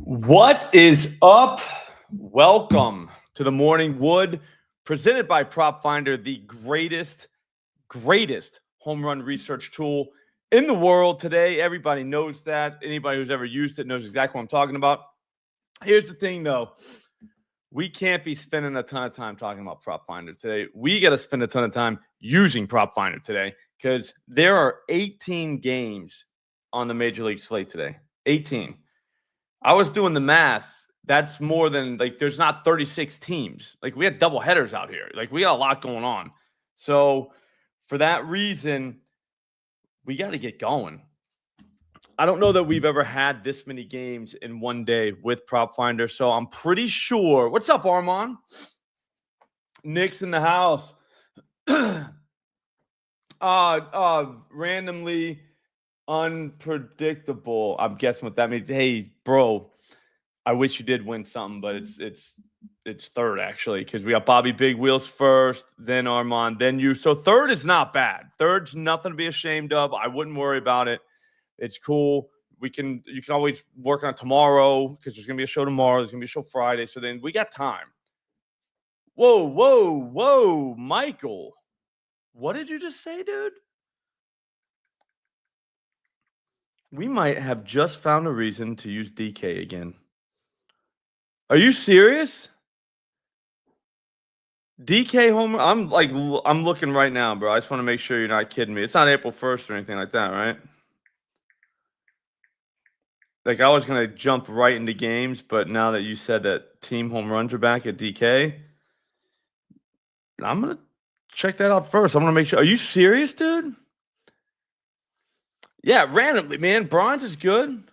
What is up? Welcome to the Morning Wood, presented by PropFinder, the greatest home run research tool in the world today. Everybody knows that. Anybody who's ever used it knows exactly what I'm talking about. Here's the thing, though. We can't be spending a ton of time talking about PropFinder today. We got to spend a ton of time using PropFinder today because there are 18 games on the Major League slate today. 18. I was doing the math. That's more than, there's not 36 teams. We had double headers out here. We got a lot going on. So for that reason, we got to get going. I don't know that we've ever had this many games in one day with PropFinder. So I'm pretty sure. What's up, Armand? Nick's in the house. Randomly unpredictable. I'm guessing what that means. Hey, bro. I wish you did win something, but it's third, actually, because we got Bobby Big Wheels first, then Armand, then you. So third is not bad. Third's nothing to be ashamed of. I wouldn't worry about it. It's cool. You can always work on it tomorrow because there's going to be a show tomorrow. There's going to be a show Friday. So then we got time. Whoa, Michael. What did you just say, dude? We might have just found a reason to use DK again. Are you serious? DK homer? I'm looking right now, bro. I just want to make sure you're not kidding me. It's not April 1st or anything like that, right? I was going to jump right into games, but now that you said that team home runs are back at DK, I'm going to check that out first. I'm going to make sure. Are you serious, dude? Yeah, randomly, man. Bronze is good.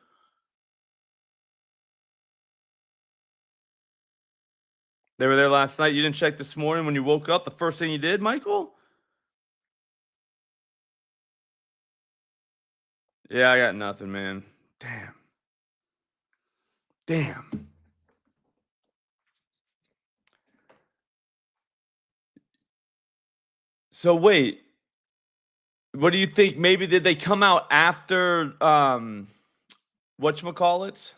They were there last night. You didn't check this morning when you woke up? The first thing you did, Michael? Yeah, I got nothing, man. Damn. So wait. What do you think? Maybe did they come out after whatchamacallits?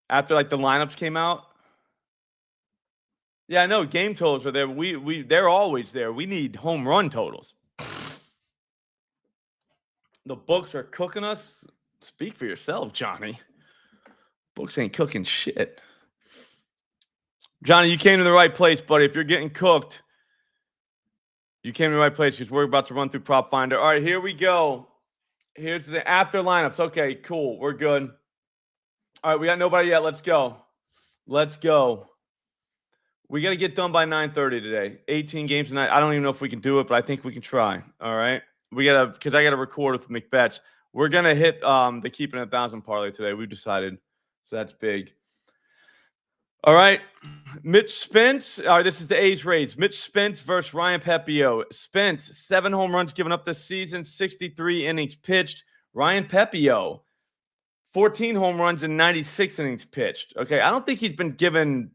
After the lineups came out? Yeah, I know game totals are there. They're always there. We need home run totals. The books are cooking us. Speak for yourself, Johnny. Books ain't cooking shit. Johnny, you came to the right place, buddy. If you're getting cooked, you came to the right place because we're about to run through PropFinder. All right, here we go. Here's the after lineups. Okay, cool. We're good. All right, we got nobody yet. Let's go. We got to get done by 9:30 today. 18 games tonight. I don't even know if we can do it, but I think we can try. All right. Because I got to record with McBetch. We're going to hit the keeping 1,000 parlay today. We've decided. So that's big. All right. Mitch Spence. All right, this is the A's Rays. Mitch Spence versus Ryan Pepio. Spence, 7 home runs given up this season, 63 innings pitched. Ryan Pepio, 14 home runs and 96 innings pitched. Okay, I don't think he's been given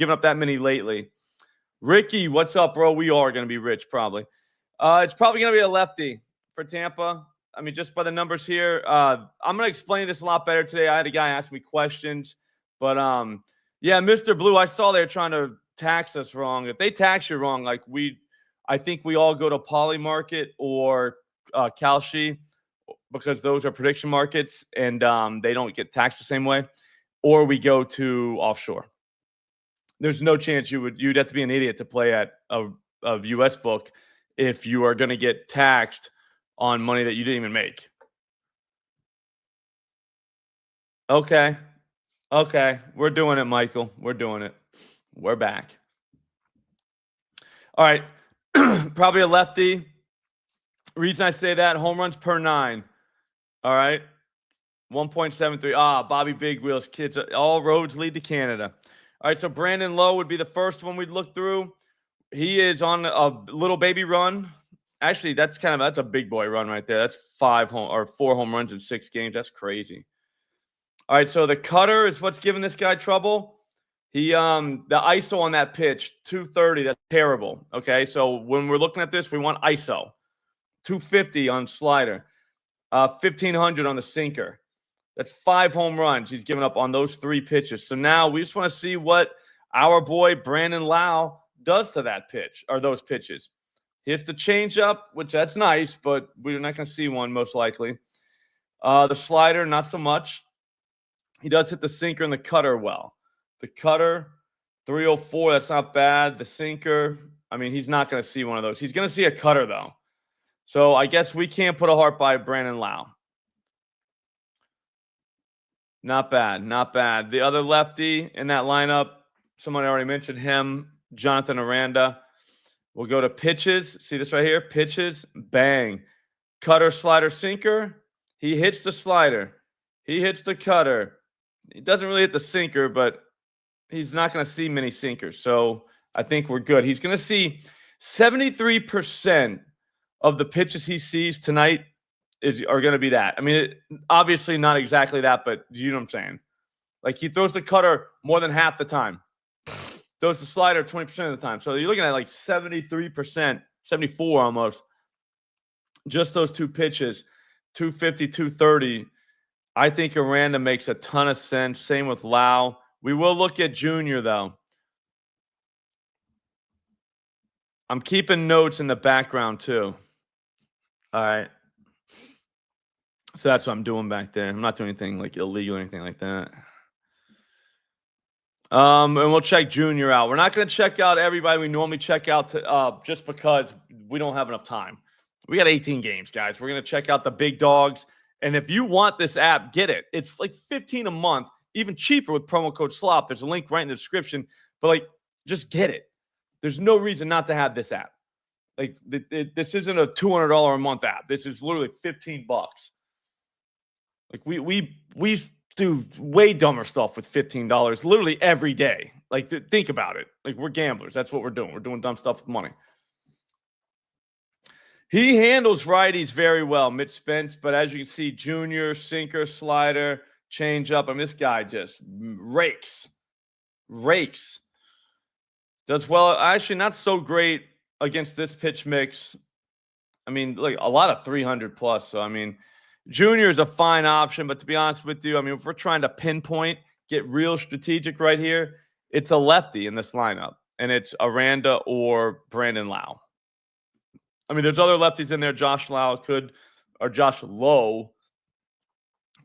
up that many lately. Ricky, what's up, bro? We are going to be rich, probably. It's probably going to be a lefty for Tampa. I mean, just by the numbers here. I'm going to explain this a lot better today. I had a guy ask me questions. But, yeah, Mr. Blue, I saw they're trying to tax us wrong. If they tax you wrong, I think we all go to Poly Market or Kalshi because those are prediction markets and they don't get taxed the same way. Or we go to offshore. There's no chance you'd have to be an idiot to play at a U.S. book if you are going to get taxed on money that you didn't even make. Okay. We're doing it, Michael. We're doing it. We're back. All right. Probably a lefty. Reason I say that, home runs per 9. All right. 1.73. Bobby Big Wheels. Kids, all roads lead to Canada. All right, so Brandon Lowe would be the first one we'd look through. He is on a little baby run. Actually, that's a big boy run right there. That's 4 home runs in 6 games. That's crazy. All right, so the cutter is what's giving this guy trouble. The ISO on that pitch, 230. That's terrible. Okay, so when we're looking at this, we want ISO. 250 on slider. 1,500 on the sinker. That's 5 home runs he's given up on those 3 pitches. So now we just want to see what our boy Brandon Lau does to that pitch or those pitches. He hits the changeup, which that's nice, but we're not going to see one most likely. The slider, not so much. He does hit the sinker and the cutter well. The cutter, 304, that's not bad. The sinker, I mean, he's not going to see one of those. He's going to see a cutter, though. So I guess we can't put a heart by Brandon Lau. Not bad, not bad. The other lefty in that lineup, someone already mentioned him, Jonathan Aranda. We'll go to pitches. See this right here? Pitches, bang. Cutter, slider, sinker. He hits the slider. He hits the cutter. He doesn't really hit the sinker, but he's not going to see many sinkers. So I think we're good. He's going to see 73% of the pitches he sees tonight are going to be that. I mean, obviously not exactly that, but you know what I'm saying? Like he throws the cutter more than half the time. Throws the slider 20% of the time. So you're looking at like 73%, 74 almost. Just those 2 pitches, 250, 230. I think Aranda makes a ton of sense. Same with Lau. We will look at Junior, though. I'm keeping notes in the background, too. All right. So that's what I'm doing back there. I'm not doing anything like illegal or anything like that. And we'll check Junior out. We're not going to check out everybody we normally check out just because we don't have enough time. We got 18 games, guys. We're going to check out the big dogs. And if you want this app, get it. It's like $15 a month, even cheaper with promo code SLOP. There's a link right in the description. But, like, just get it. There's no reason not to have this app. Like, this isn't a $200 a month app. This is literally $15. Like, we do way dumber stuff with $15 literally every day. Like, think about it. Like, we're gamblers. That's what we're doing. We're doing dumb stuff with money. He handles righties very well, Mitch Spence. But as you can see, Junior, sinker, slider, changeup. I mean, this guy just rakes. Does well. Actually, not so great against this pitch mix. I mean, like a lot of 300 plus. So, I mean, Junior is a fine option. But to be honest with you, I mean, if we're trying to pinpoint, get real strategic right here, it's a lefty in this lineup. And it's Aranda or Brandon Lau. I mean, there's other lefties in there. Josh Lowe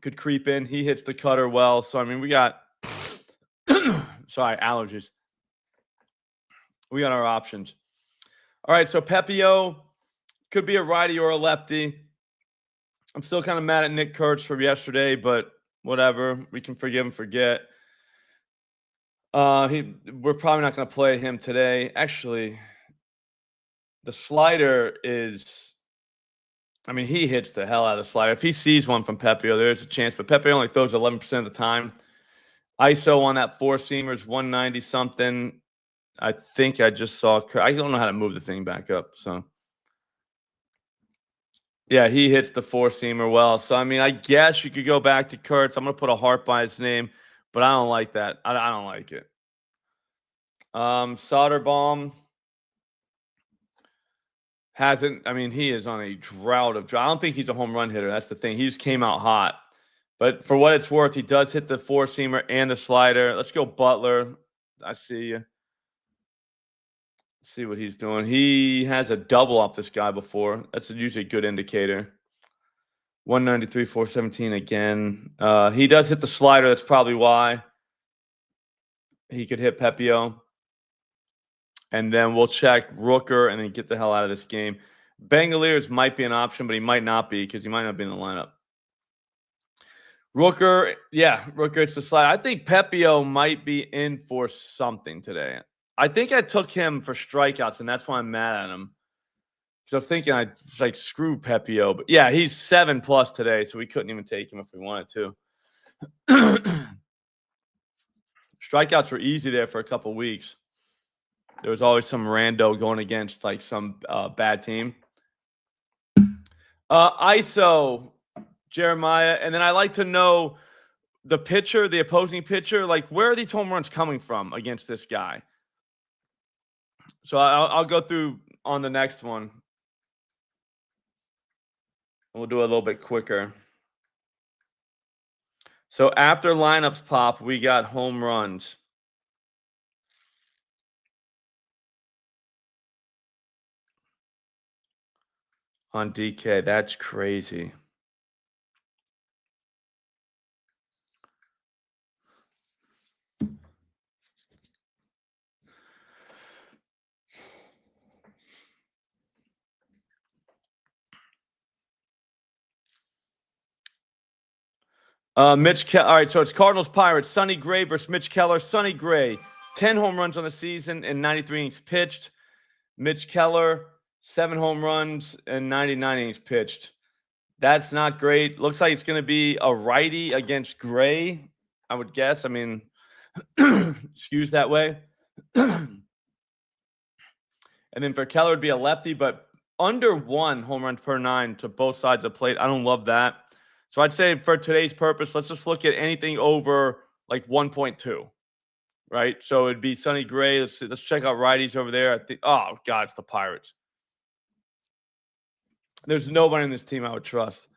could creep in. He hits the cutter well. So, I mean, we got, sorry, allergies. We got our options. All right, so Pepio could be a righty or a lefty. I'm still kind of mad at Nick Kurtz from yesterday, but whatever. We can forgive and forget. We're probably not going to play him today. Actually, the slider is, I mean, he hits the hell out of the slider. If he sees one from Pepio, there's a chance. But Pepio only throws 11% of the time. ISO on that 4-seamer is 190-something. I think I just saw – I don't know how to move the thing back up. So, yeah, he hits the 4-seamer well. So, I mean, I guess you could go back to Kurtz. I'm going to put a heart by his name, but I don't like that. I don't like it. Soderbaum hasn't – I mean, he is on a drought of – I don't think he's a home run hitter. That's the thing. He just came out hot. But for what it's worth, he does hit the 4-seamer and the slider. Let's go Butler. I see you. See what he's doing. He has a double off this guy before. That's usually a good indicator. 193, 417 again. He does hit the slider. That's probably why he could hit Pepio. And then we'll check Rooker and then get the hell out of this game. Bangaliers might be an option, but he might not be because he might not be in the lineup. Rooker, yeah, Rooker hits the slider. I think Pepio might be in for something today. I think I took him for strikeouts, and that's why I'm mad at him. So I'm thinking I like screw Pepio, but yeah, he's 7+ today, so we couldn't even take him if we wanted to. Strikeouts were easy there for a couple weeks. There was always some rando going against like some bad team. ISO, Jeremiah, and then I like to know the pitcher, the opposing pitcher, like where are these home runs coming from against this guy? So I'll go through on the next one. We'll do it a little bit quicker. So after lineups pop, we got home runs. On DK. That's crazy. Mitch Keller. All right, so it's Cardinals Pirates. Sonny Gray versus Mitch Keller. Sonny Gray, 10 home runs on the season and 93 innings pitched. Mitch Keller, 7 home runs and 99 innings pitched. That's not great. Looks like it's going to be a righty against Gray, I would guess. I mean, excuse that way. And then for Keller, it'd be a lefty, but under 1 home run per 9 to both sides of the plate. I don't love that. So I'd say for today's purpose, let's just look at anything over like 1.2, right? So it'd be Sonny Gray. Let's check out righties over there. I think, oh, God, it's the Pirates. There's nobody in this team I would trust.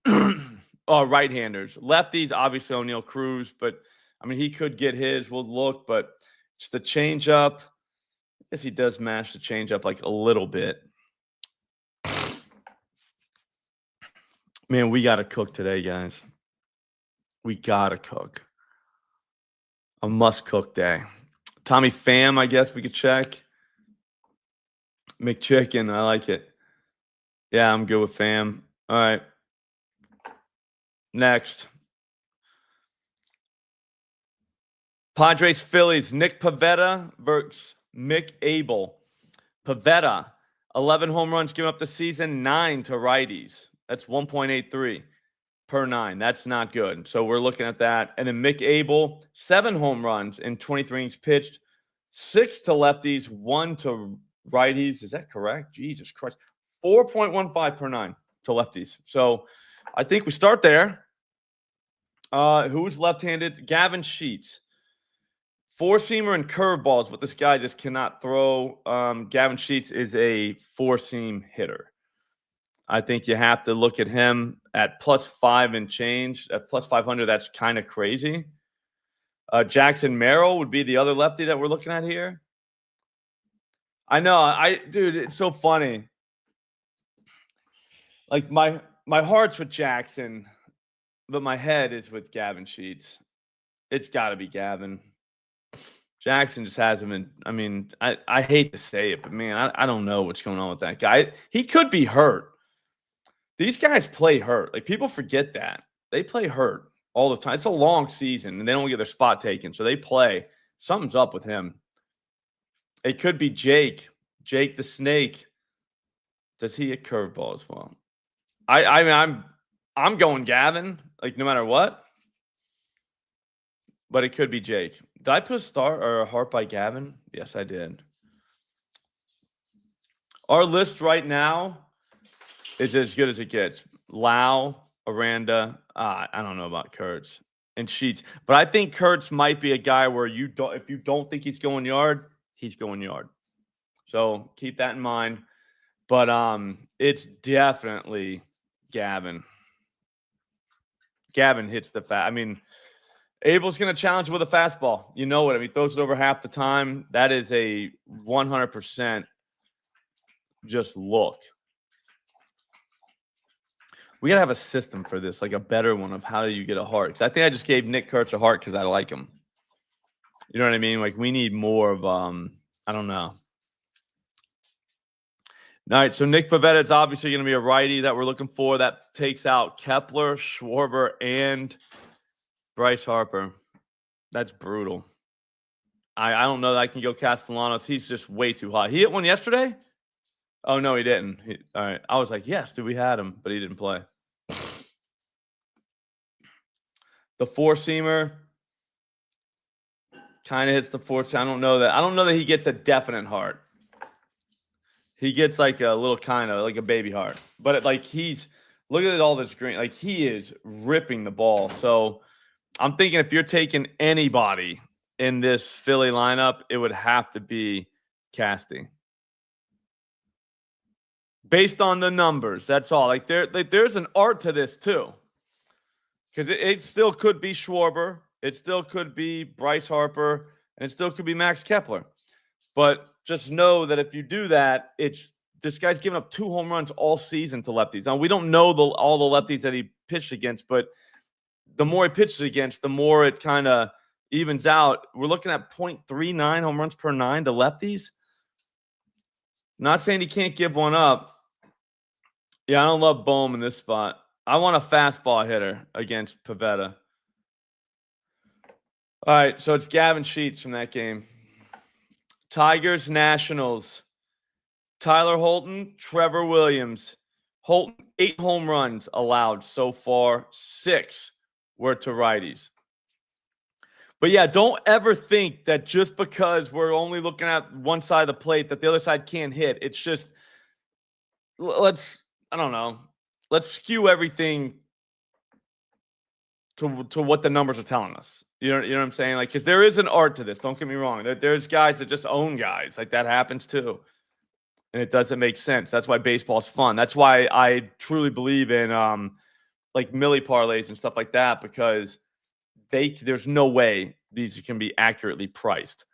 Oh, right-handers. Lefties, obviously O'Neal Cruz, but, I mean, he could get his. We'll look, but it's the changeup. I guess he does mash the changeup like a little bit. Man, we got to cook today, guys. We got to cook. A must-cook day. Tommy Pham, I guess we could check. McChicken, I like it. Yeah, I'm good with Pham. All right. Next. Padres, Phillies. Nick Pivetta versus Mick Abel. Pivetta, 11 home runs given up the season, 9 to righties. That's 1.83 per 9. That's not good. So we're looking at that. And then Mick Abel, 7 home runs in 23 innings pitched, 6 to lefties, 1 to righties. Is that correct? Jesus Christ. 4.15 per 9 to lefties. So I think we start there. Who's left-handed? Gavin Sheets. 4-seamer and curveballs, but this guy just cannot throw. Gavin Sheets is a 4-seam hitter. I think you have to look at him at +5 and change. At +500, that's kind of crazy. Jackson Merrill would be the other lefty that we're looking at here. I know. Dude, it's so funny. Like my heart's with Jackson, but my head is with Gavin Sheets. It's got to be Gavin. Jackson just hasn't been. I mean, I hate to say it, but man, I don't know what's going on with that guy. He could be hurt. These guys play hurt. Like, people forget that. They play hurt all the time. It's a long season, and they don't get their spot taken, so they play. Something's up with him. It could be Jake the Snake. Does he hit curveball as well? I mean, I'm going Gavin, like, no matter what. But it could be Jake. Did I put a star or a heart by Gavin? Yes, I did. Our list right now is as good as it gets. Lau, Aranda, I don't know about Kurtz, and Sheets. But I think Kurtz might be a guy where if you don't think he's going yard, he's going yard. So keep that in mind. But it's definitely Gavin. Gavin hits the I mean, Abel's going to challenge with a fastball. You know what? I mean, he throws it over half the time. That is a 100% just look. We got to have a system for this, like a better one of how do you get a heart. Because I think I just gave Nick Kurtz a heart because I like him. You know what I mean? Like, we need more of, I don't know. All right, so Nick Pivetta is obviously going to be a righty that we're looking for. That takes out Kepler, Schwarber, and Bryce Harper. That's brutal. I don't know that I can go Castellanos. He's just way too hot. He hit one yesterday? Oh, no, he didn't. All right. I was like, yes, dude, we had him, but he didn't play. The 4-seamer kind of hits the 4-seamer. I don't know that he gets a definite heart. He gets like a little kind of like a baby heart. But like, look at all this green. Like, he is ripping the ball. So I'm thinking if you're taking anybody in this Philly lineup, it would have to be Casty. Based on the numbers, that's all. Like, there's an art to this too. Because it still could be Schwarber. It still could be Bryce Harper. And it still could be Max Kepler. But just know that if you do that, this guy's given up 2 home runs all season to lefties. Now, we don't know all the lefties that he pitched against, but the more he pitches against, the more it kind of evens out. We're looking at 0.39 home runs per 9 to lefties. Not saying he can't give one up. Yeah, I don't love Bohm in this spot. I want a fastball hitter against Pivetta. All right, so it's Gavin Sheets from that game. Tigers, Nationals. Tyler Holton, Trevor Williams. Holton, 8 home runs allowed so far. 6 were to righties. But yeah, don't ever think that just because we're only looking at one side of the plate that the other side can't hit. It's just, let's skew everything to what the numbers are telling us. You know what I'm saying? Like, because there is an art to this. Don't get me wrong. There's guys that just own guys. Like, that happens too. And it doesn't make sense. That's why baseball's fun. That's why I truly believe in like Millie parlays and stuff like that, because there's no way these can be accurately priced.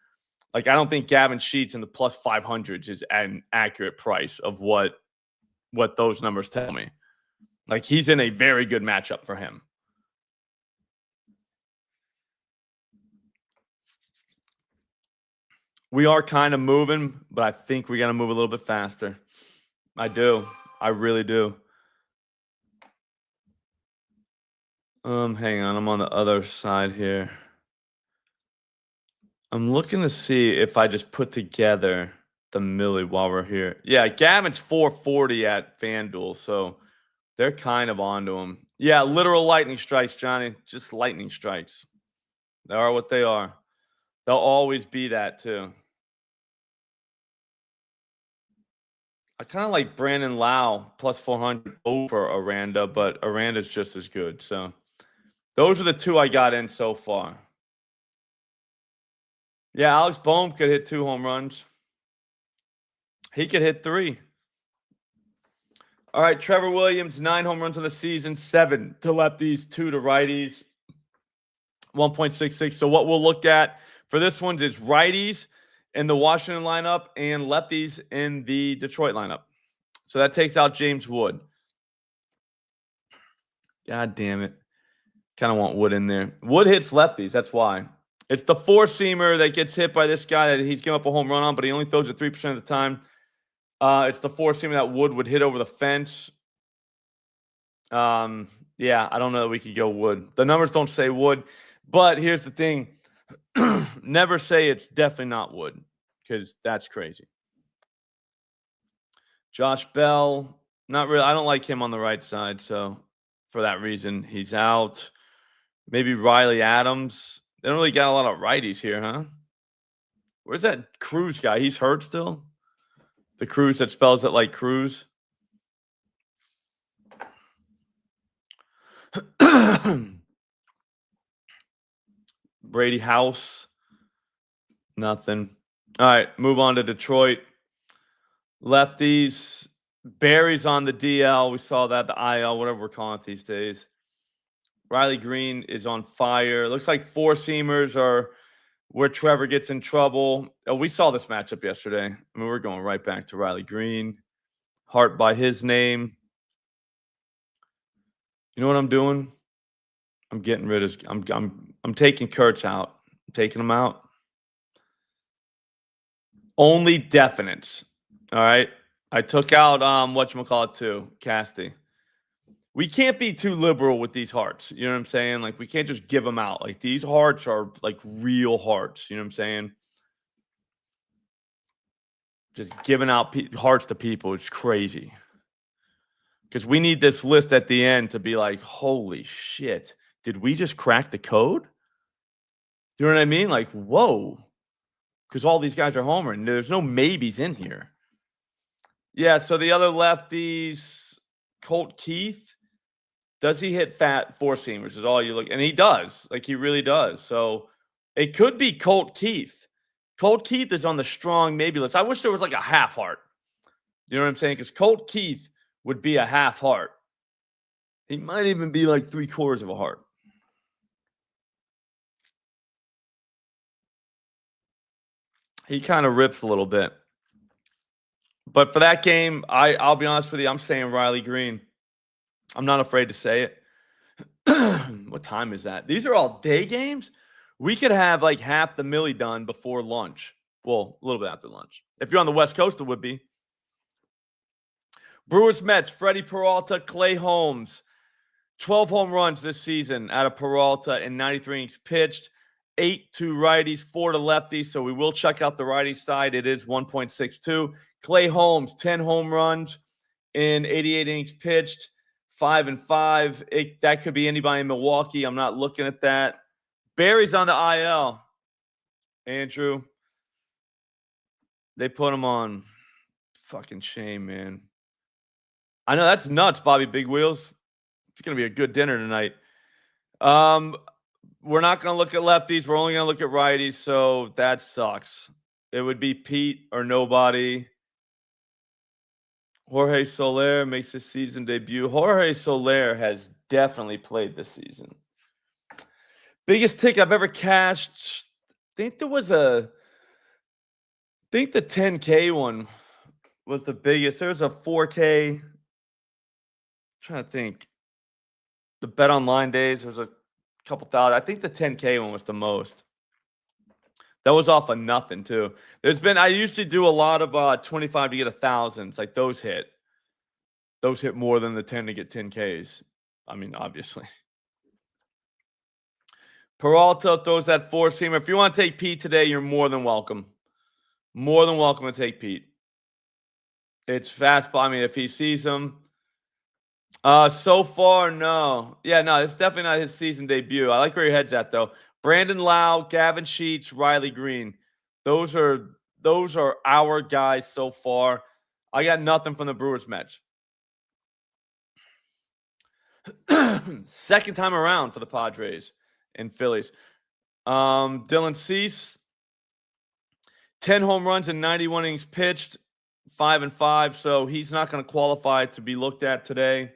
Like, I don't think Gavin Sheets in the plus 500s is an accurate price of what those numbers tell me. Like, he's in a very good matchup for him. We are kind of moving, but I think we got to move a little bit faster. I do. I really do. Hang on. I'm on the other side here. I'm looking to see if I just put together the Millie while we're here. Yeah, Gavin's 440 at FanDuel, so they're kind of onto him. Yeah, literal lightning strikes, Johnny. Just lightning strikes. They are what they are. They'll always be that, too. I kind of like Brandon Lau plus 400 over Aranda, but Aranda's just as good. So those are the 2 I got in so far. Yeah, Alex Bohm could hit 2 home runs. He could hit 3. All right, Trevor Williams, 9 home runs in the season, 7 to lefties, 2 to righties, 1.66. So what we'll look at for this one is righties in the Washington lineup and lefties in the Detroit lineup. So that takes out James Wood. God damn it. Kind of want Wood in there. Wood hits lefties. That's why. It's the 4-seamer that gets hit by this guy that he's given up a home run on, but he only throws it 3% of the time. It's the 4-seamer that Wood would hit over the fence. Yeah, I don't know that we could go Wood. The numbers don't say Wood, but here's the thing. Never say it's definitely not Wood, because that's crazy. Josh Bell, not really. I don't like him on the right side, so for that reason, he's out. Maybe Riley Adams. They don't really got a lot of righties here, huh? Where's that Cruz guy? He's hurt still? The Cruz that spells it like Cruz. Brady House. Nothing. All right, move on to Detroit. Lefties. Barry's on the DL. We saw that, the IL, whatever we're calling it these days. Riley Green is on fire. Looks like 4-seamers are where Trevor gets in trouble. Oh, we saw this matchup yesterday. I mean, we're going right back to Riley Green. Hart by his name. You know what I'm doing? I'm getting rid of. I'm taking Kurtz out. I'm taking him out. Only definites. All right. I took out whatchamacallit too, Casty. We can't be too liberal with these hearts. You know what I'm saying? Like, we can't just give them out. Like, these hearts are like real hearts. You know what I'm saying? Just giving out hearts to people. It's crazy. Because we need this list at the end to be like, holy shit. Did we just crack the code? You know what I mean? Like, whoa. Because all these guys are homering. There's no maybes in here. Yeah, so the other lefties, Colt Keith. Does he hit fat 4-seamers is all you look. And he does. Like, he really does. So it could be Colt Keith. Colt Keith is on the strong maybe list. I wish there was like a half heart. You know what I'm saying? Because Colt Keith would be a half heart. He might even be like 3/4 of a heart. He kind of rips a little bit. But for that game, I'll be honest with you, I'm saying Riley Green. I'm not afraid to say it. What time is that? These are all day games. We could have like half the Millie done before lunch. Well, a little bit after lunch. If you're on the West Coast, it would be. Brewers Mets, Freddie Peralta, Clay Holmes. 12 home runs this season out of Peralta and 93 innings pitched. 8 to righties, 4 to lefties. So we will check out the righty side. It is 1.62. Clay Holmes, 10 home runs in 88 innings pitched. 5 and 5. That could be anybody in Milwaukee. I'm not looking at that. Barry's on the IL. Andrew. They put him on. Fucking shame, man. I know that's nuts, Bobby Big Wheels. It's going to be a good dinner tonight. We're not going to look at lefties. We're only going to look at righties, so that sucks. It would be Pete or nobody. Jorge Soler makes his season debut. Jorge Soler has definitely played this season. Biggest tick I've ever cashed. I think the 10K one was the biggest. There's a 4K. I'm trying to think. The bet online days, there was a couple thousand. I think the 10K one was the most. That was off of nothing too. I usually do a lot of 25 to get 1,000s. Like those hit. Those hit more than the 10 to get 10Ks. I mean, obviously. Peralta throws that four-seamer. If you want to take Pete today, you're more than welcome. More than welcome to take Pete. It's fastball. I mean, if he sees him. So far, no. Yeah, no, it's definitely not his season debut. I like where your head's at, though. Brandon Lau, Gavin Sheets, Riley Green. Those are our guys so far. I got nothing from the Brewers Mets. Second time around for the Padres and Phillies. Dylan Cease, 10 home runs and 91 innings pitched, 5 and 5. So he's not going to qualify to be looked at today.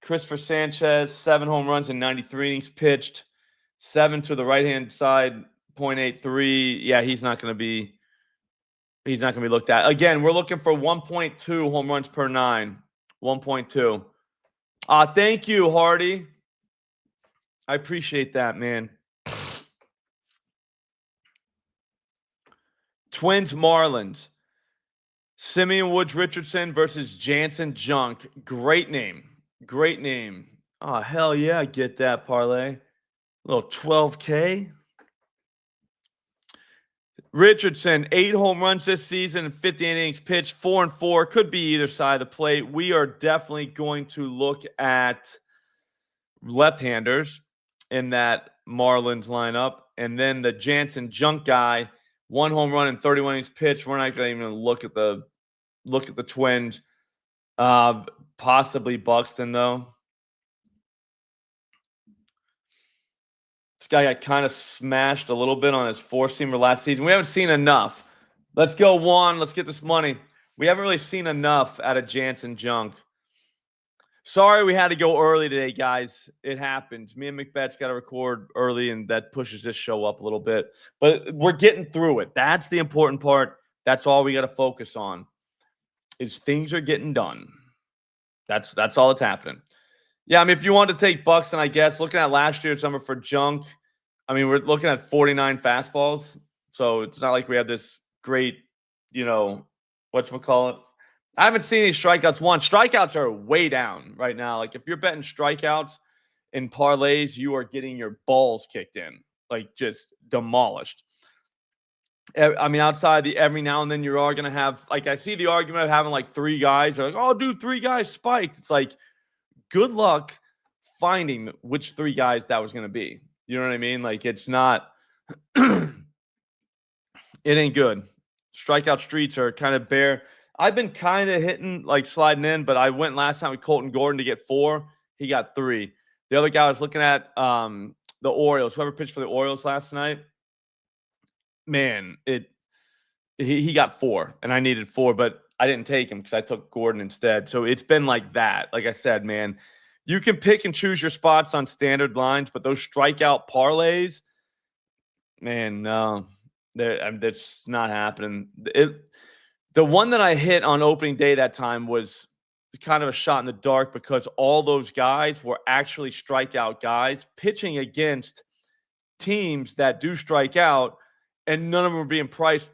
Christopher Sanchez, 7 home runs and 93 innings pitched, 7 to the right-hand side, 0.83. Yeah, he's not going to be looked at. Again, we're looking for 1.2 home runs per 9. 1.2. Thank you, Hardy. I appreciate that, man. Twins Marlins. Simeon Woods Richardson versus Jansen Junk. Great name. Great name. Oh, hell yeah, I get that parlay. A little 12K. Richardson, 8 home runs this season and 58 innings pitched, 4 and 4. Could be either side of the plate. We are definitely going to look at left-handers in that Marlins lineup. And then the Jansen Junk guy, 1 home run and 31 innings pitched. We're not going to even look at the Twins. Possibly Buxton, though. This guy got kind of smashed a little bit on his four-seamer last season. We haven't seen enough. Let's go, Juan. Let's get this money. We haven't really seen enough out of Jansen Junk. Sorry we had to go early today, guys. It happens. Me and McBet's got to record early, and that pushes this show up a little bit. But we're getting through it. That's the important part. That's all we got to focus on, is things are getting done. That's all that's happening. Yeah, I mean, if you want to take Buxton, I guess, looking at last year's number for Junk, I mean, we're looking at 49 fastballs. So it's not like we have this great, whatchamacallit. I haven't seen any strikeouts. Strikeouts are way down right now. Like, if you're betting strikeouts in parlays, you are getting your balls kicked in, like just demolished. I mean, outside every now and then you are going to have, like, I see the argument of having like 3 guys. They're like, oh, dude, 3 guys spiked. It's like, good luck finding which 3 guys that was going to be. You know what I mean? Like, it's not, it ain't good. Strikeout streets are kind of bare. I've been kind of hitting, like sliding in, but I went last time with Colton Gordon to get 4. He got 3. The other guy I was looking at, the Orioles, whoever pitched for the Orioles last night, man, he got 4 and I needed 4, but I didn't take him because I took Gordon instead. So it's been like that. Like I said, man, you can pick and choose your spots on standard lines, but those strikeout parlays, man, no. That's not happening. The one that I hit on opening day that time was kind of a shot in the dark because all those guys were actually strikeout guys pitching against teams that do strike out, and none of them were being priced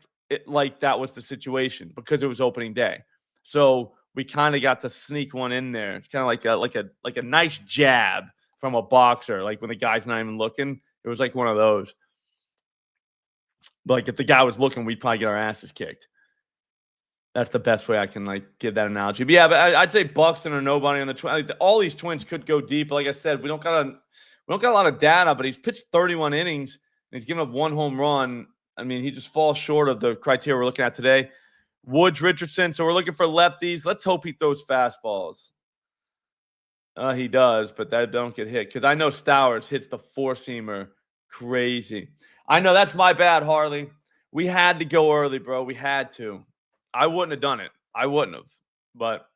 like that was the situation because it was opening day. So we kind of got to sneak one in there. It's kind of like a nice jab from a boxer, like when the guy's not even looking. It was like one of those. Like if the guy was looking, we'd probably get our asses kicked. That's the best way I can like give that analogy. But yeah, but I'd say Buxton or nobody on the Twins. Like, all these Twins could go deep. Like I said, we don't got a lot of data, but he's pitched 31 innings and he's given up 1 home run. I mean, he just falls short of the criteria we're looking at today. Woods, Richardson. So we're looking for lefties. Let's hope he throws fastballs. He does, but that don't get hit because I know Stowers hits the 4-seamer crazy. I know that's my bad, Harley. We had to go early, bro. We had to. I wouldn't have done it. I wouldn't have, but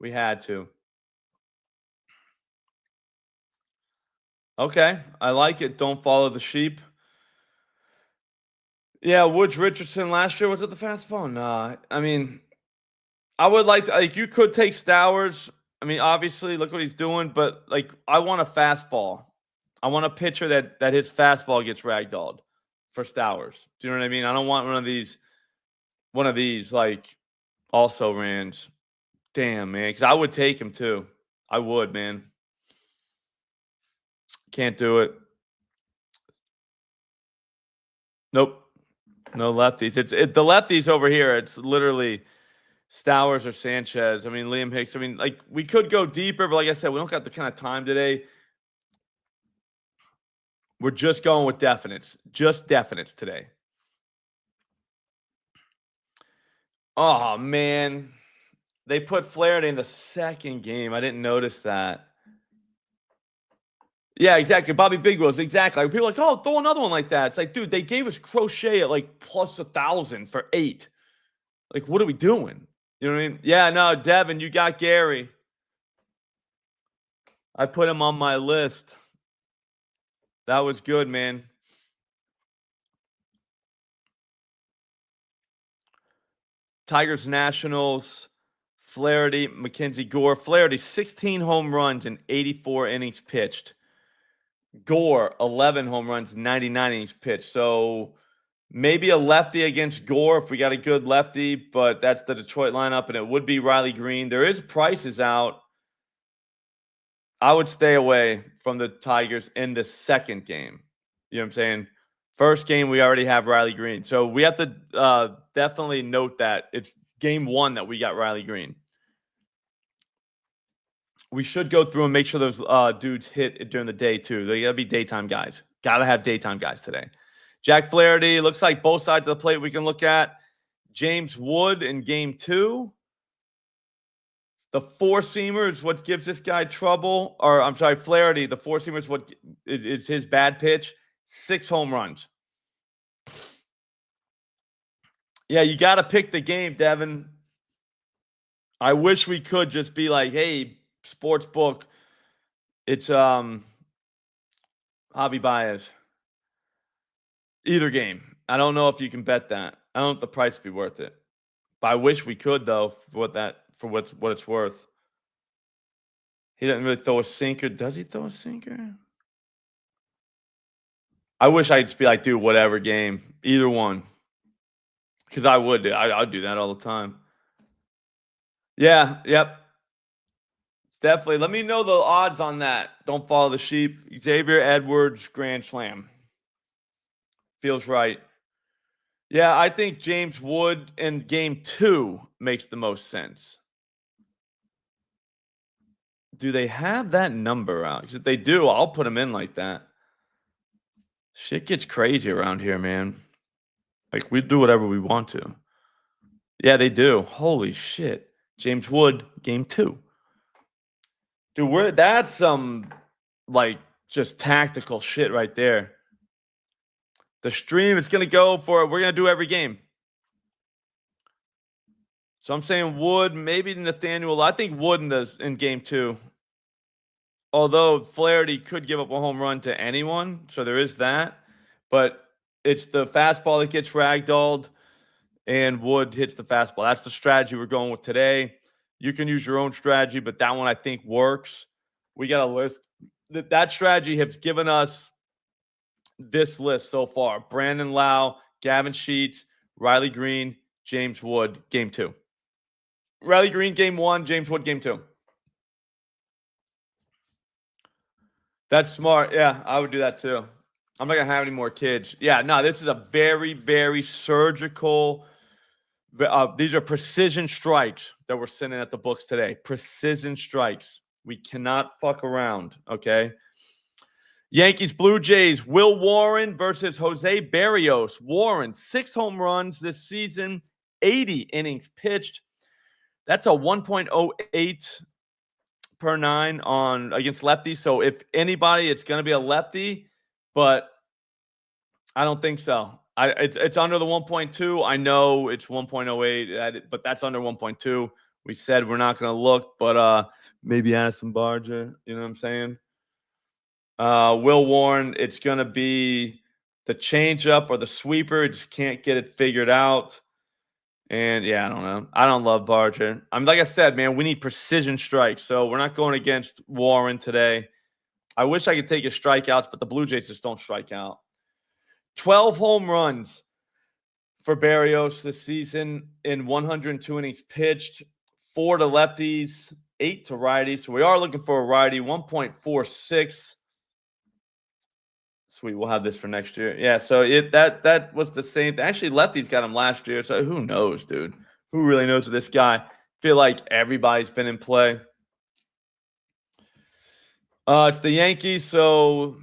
we had to. Okay, I like it. Don't follow the sheep. Yeah, Woods Richardson last year was it the fastball? Nah, I mean, I would like to. Like, you could take Stowers. I mean, obviously, look what he's doing, but like, I want a fastball. I want a pitcher that his fastball gets ragdolled for Stowers. Do you know what I mean? I don't want one of these like also rans. Damn, man, because I would take him too. I would, man. Can't do it. Nope. No lefties. The lefties over here. It's literally Stowers or Sanchez. I mean, Liam Hicks. I mean, like, we could go deeper, but like I said, we don't got the kind of time today. We're just going with definites. Just definites today. Oh, man. They put Flaherty in the second game. I didn't notice that. Yeah, exactly. Bobby Big Wheels, exactly. Like, people are like, oh, throw another one like that. It's like, dude, they gave us Crochet at like plus 1,000 for 8. Like, what are we doing? You know what I mean? Yeah, no, Devin, you got Gary. I put him on my list. That was good, man. Tigers, Nationals, Flaherty, Mackenzie Gore. Flaherty, 16 home runs in 84 innings pitched. Gore, 11 home runs, 99 innings pitched. So maybe a lefty against Gore if we got a good lefty, but that's the Detroit lineup, and it would be Riley Green. There is prices out. I would stay away from the Tigers in the second game. You know what I'm saying? First game, we already have Riley Green. So we have to definitely note that it's game 1 that we got Riley Green. We should go through and make sure those dudes hit during the day, too. They got to be daytime guys. Got to have daytime guys today. Jack Flaherty, looks like both sides of the plate we can look at. James Wood in game 2. The 4-seamer is what gives this guy trouble. Or, I'm sorry, Flaherty, the 4-seamer is what is his bad pitch. 6 home runs. Yeah, you got to pick the game, Devin. I wish we could just be like, hey, sports book, it's Javi Baez. Either game. I don't know if you can bet that. I don't know if the price would be worth it. But I wish we could, though, for what it's worth. He doesn't really throw a sinker. Does he throw a sinker? I wish I'd just be like, dude, whatever game. Either one. Because I would. I'd do that all the time. Yeah, yep. Definitely. Let me know the odds on that. Don't follow the sheep. Xavier Edwards, Grand Slam. Feels right. Yeah, I think James Wood in game 2 makes the most sense. Do they have that number out? Because if they do, I'll put him in like that. Shit gets crazy around here, man. Like, we do whatever we want to. Yeah, they do. Holy shit. James Wood, game 2. Dude, that's some, like, just tactical shit right there. The stream, it's going to go for, we're going to do every game. So I'm saying Wood, maybe Nathaniel. I think Wood in game 2. Although Flaherty could give up a home run to anyone, so there is that. But It's the fastball that gets ragdolled, and Wood hits the fastball. That's the strategy we're going with today. You can use your own strategy, but that one I think works. We got a list. That strategy has given us this list so far: Brandon Lau, Gavin Sheets, Riley Green, James Wood, game 2. Riley Green, game 1, James Wood, game 2. That's smart. Yeah, I would do that too. I'm not going to have any more kids. Yeah, no, this is a very, very surgical. These are precision strikes that we're sending at the books today. Precision strikes. We cannot fuck around, okay? Yankees, Blue Jays, Will Warren versus Jose Barrios. Warren, 6 home runs this season, 80 innings pitched. That's a 1.08 per 9 on against lefties. So if anybody, it's going to be a lefty, but I don't think so. It's under the 1.2. I know it's 1.08, but that's under 1.2. We said we're not going to look, but maybe Addison Barger. You know what I'm saying? Will Warren, it's going to be the changeup or the sweeper. Just can't get it figured out. And yeah, I don't know. I don't love Barger. Like I said, man, we need precision strikes. So we're not going against Warren today. I wish I could take his strikeouts, but the Blue Jays just don't strike out. 12 home runs for Barrios this season in 102 innings pitched, 4 to lefties, 8 to righties. So we are looking for a righty, 1.46. Sweet, we'll have this for next year. Yeah, so that was the same. Actually, lefties got him last year, so who knows, dude? Who really knows this guy? Feel like everybody's been in play. It's the Yankees, so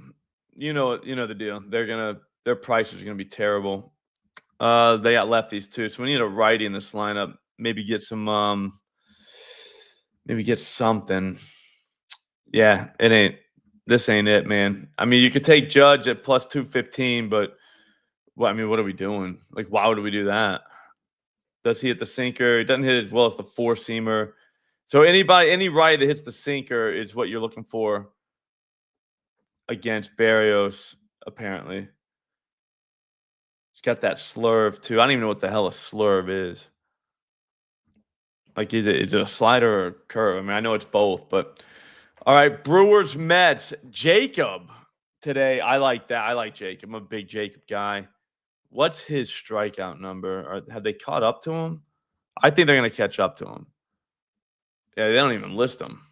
you know the deal. Their prices are gonna be terrible. They got lefties too, so we need a righty in this lineup. Maybe get some. Maybe get something. Yeah, it ain't. This ain't it, man. I mean, you could take Judge at plus 215, but what are we doing? Like, why would we do that? Does he hit the sinker? He doesn't hit it as well as the 4-seamer. So any righty that hits the sinker is what you're looking for against Barrios, apparently. He's got that slurve, too. I don't even know what the hell a slurve is. Like, is it a slider or a curve? I mean, I know it's both, but all right, Brewers, Mets, Jacob today. I like that. I like Jacob. I'm a big Jacob guy. What's his strikeout number? Have they caught up to him? I think they're going to catch up to him. Yeah, they don't even list him.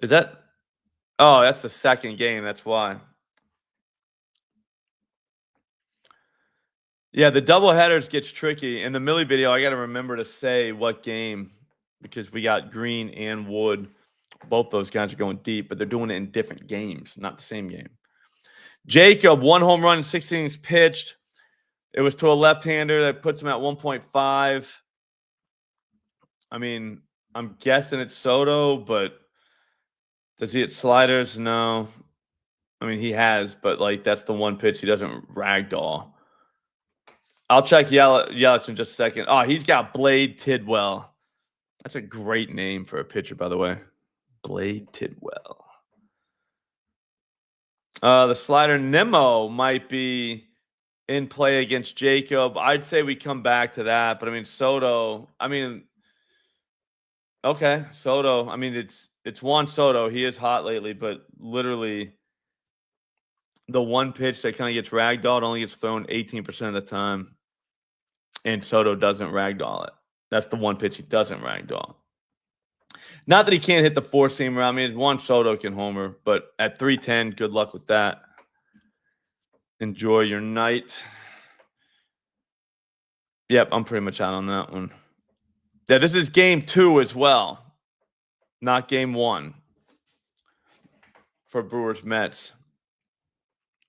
Is that? Oh, that's the second game. That's why. Yeah, the double headers gets tricky. In the Millie video, I got to remember to say what game because we got Green and Wood. Both those guys are going deep, but they're doing it in different games, not the same game. Jacob, 1 home run, 16 innings pitched. It was to a left-hander that puts him at 1.5. I mean, I'm guessing it's Soto, but does he hit sliders? No. I mean, he has, but like that's the one pitch he doesn't ragdoll. I'll check Yelich in just a second. Oh, he's got Blade Tidwell. That's a great name for a pitcher, by the way. Blade Tidwell. The slider Nemo might be in play against Jacob. I'd say we come back to that, but I mean Soto. I mean, okay, Soto. I mean it's Juan Soto. He is hot lately, but literally the one pitch that kind of gets ragdolled only gets thrown 18% of the time, and Soto doesn't ragdoll it. That's the one pitch he doesn't ragdoll. Not that he can't hit the 4-seamer. I mean, Juan Soto can homer, but at 310, good luck with that. Enjoy your night. Yep, I'm pretty much out on that one. Yeah, this is game 2 as well, not game 1 for Brewers Mets.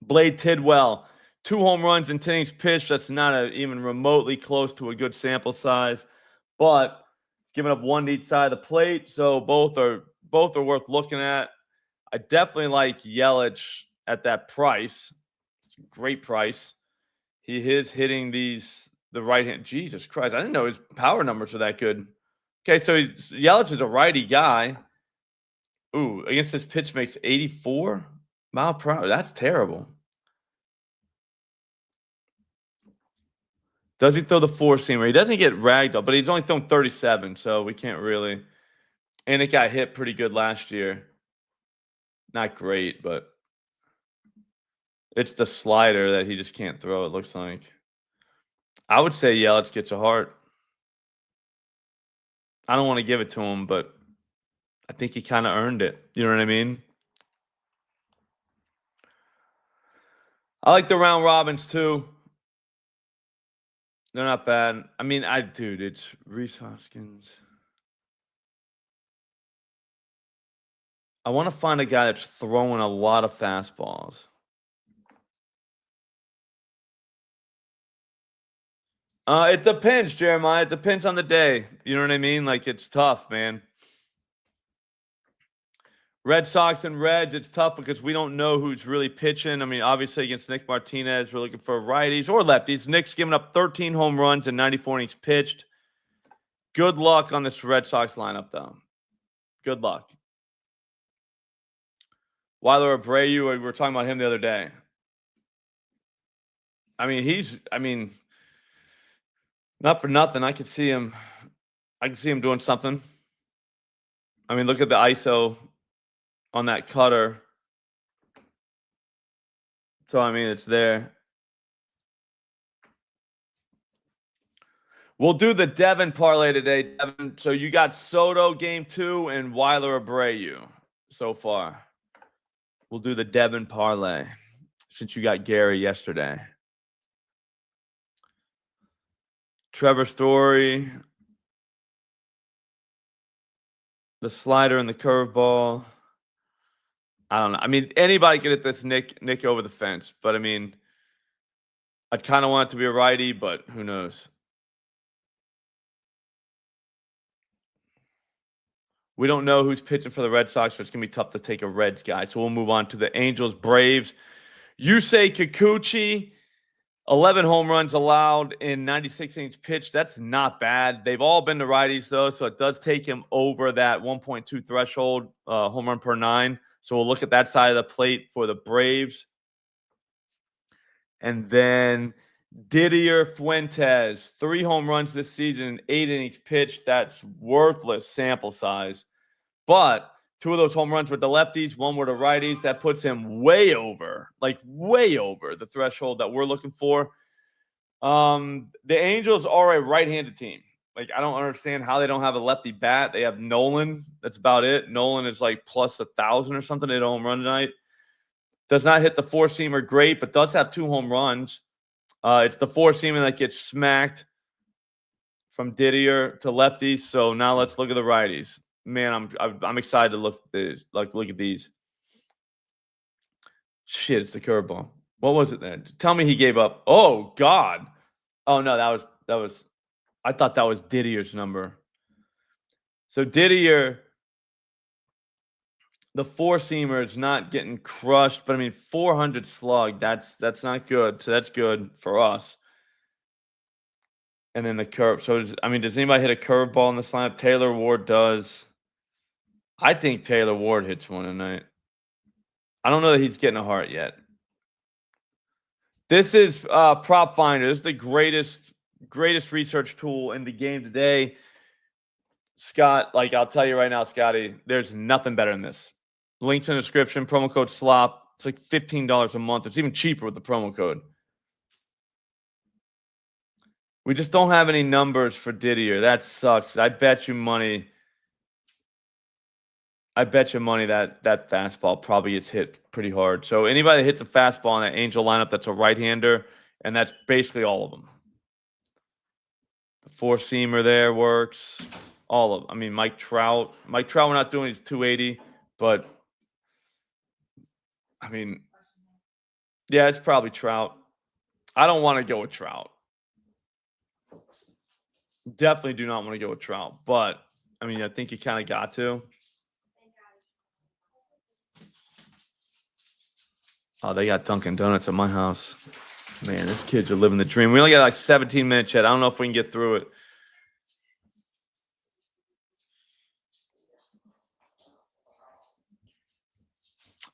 Blade Tidwell, 2 home runs and 10 innings pitched. That's not even remotely close to a good sample size, but giving up 1 to each side of the plate, so both are worth looking at. I definitely like Yelich at that price. It's a great price. He is hitting the right hand. Jesus Christ, I didn't know his power numbers are that good. Okay, so Yelich is a righty guy. Ooh, against this pitch makes 84 mile per hour. That's terrible. Does he throw the four-seamer? He doesn't get ragged up, but he's only thrown 37, so we can't really. And it got hit pretty good last year. Not great, but it's the slider that he just can't throw, it looks like. I would say Yelich gets a heart. I don't want to give it to him, but I think he kind of earned it. You know what I mean? I like the round robins too. They're not bad. I mean, dude, it's Reese Hoskins. I want to find a guy that's throwing a lot of fastballs. It depends, Jeremiah. It depends on the day. You know what I mean? Like, it's tough, man. Red Sox and Reds, it's tough because we don't know who's really pitching. I mean, obviously against Nick Martinez, we're looking for righties or lefties. Nick's giving up 13 home runs and 94 innings pitched. Good luck on this Red Sox lineup, though. Good luck. Weiler Abreu, we were talking about him the other day. I mean, not for nothing. I can see him doing something. I mean, look at the ISO on that cutter. So, I mean, it's there. We'll do the Devin parlay today, Devin. So you got Soto game 2 and Weiler Abreu so far. We'll do the Devin parlay since you got Gary yesterday. Trevor Story, the slider and the curveball. I don't know. I mean, anybody could hit this Nick over the fence, but I mean, I'd kind of want it to be a righty, but who knows? We don't know who's pitching for the Red Sox, so it's going to be tough to take a Reds guy. So we'll move on to the Angels, Braves. Yusei Kikuchi, 11 home runs allowed in 96 innings pitched. That's not bad. They've all been the righties, though, so it does take him over that 1.2 threshold, home run per 9. So we'll look at that side of the plate for the Braves. And then Didier Fuentes, 3 home runs this season, 8 innings pitched. That's worthless sample size. But 2 of those home runs were the lefties, 1 were the righties. That puts him way over the threshold that we're looking for. The Angels are a right-handed team. Like, I don't understand how they don't have a lefty bat. They have Nolan. That's about it. Nolan is like plus 1,000 or something at home run tonight. Does not hit the four-seamer great, but does have 2 home runs. It's the four-seamer that gets smacked from Didier to lefties. So now let's look at the righties. Man, I'm excited to look at this. Look at these. Shit, it's the curveball. What was it then? Tell me he gave up. Oh God. Oh no, that was. I thought that was Didier's number. So Didier, the four-seamer is not getting crushed, but I mean 400 slug. That's not good. So that's good for us. And then the curve. So does anybody hit a curveball in this lineup? Taylor Ward does. I think Taylor Ward hits one tonight. I don't know that he's getting a heart yet. This is PropFinder. This is the greatest research tool in the game today. Scott, like I'll tell you right now, Scotty, there's nothing better than this. Links in the description, promo code SLOP. It's like $15 a month. It's even cheaper with the promo code. We just don't have any numbers for Didier. That sucks. I bet you money that fastball probably gets hit pretty hard. So anybody that hits a fastball in that Angel lineup, that's a right-hander, and that's basically all of them. The four-seamer there works. All of them. I mean, Mike Trout. We're not doing his 280, but I mean, yeah, it's probably Trout. I don't want to go with Trout. Definitely do not want to go with Trout, but I mean, I think you kind of got to. Oh, they got Dunkin' Donuts at my house. Man, these kids are living the dream. We only got like 17 minutes yet. I don't know if we can get through it.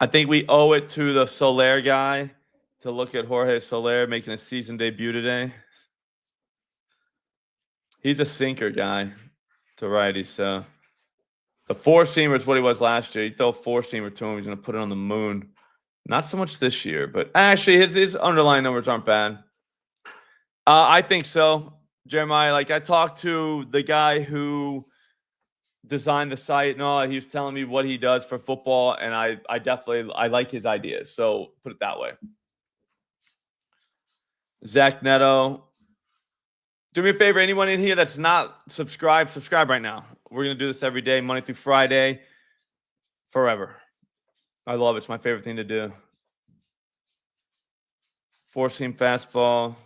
I think we owe it to the Soler guy to look at Jorge Soler making a season debut today. He's a sinker guy to righty, so the four-seamer is what he was last year. You throw a four-seamer to him, he's going to put it on the moon. Not so much this year, but actually his underlying numbers aren't bad. I think so, Jeremiah. Like, I talked to the guy who designed the site and all. He was telling me what he does for football, and I definitely like his ideas. So put it that way. Zach Neto. Do me a favor, anyone in here that's not subscribed, subscribe right now. We're going to do this every day, Monday through Friday, forever. I love it. It's my favorite thing to do. Four-seam fastball.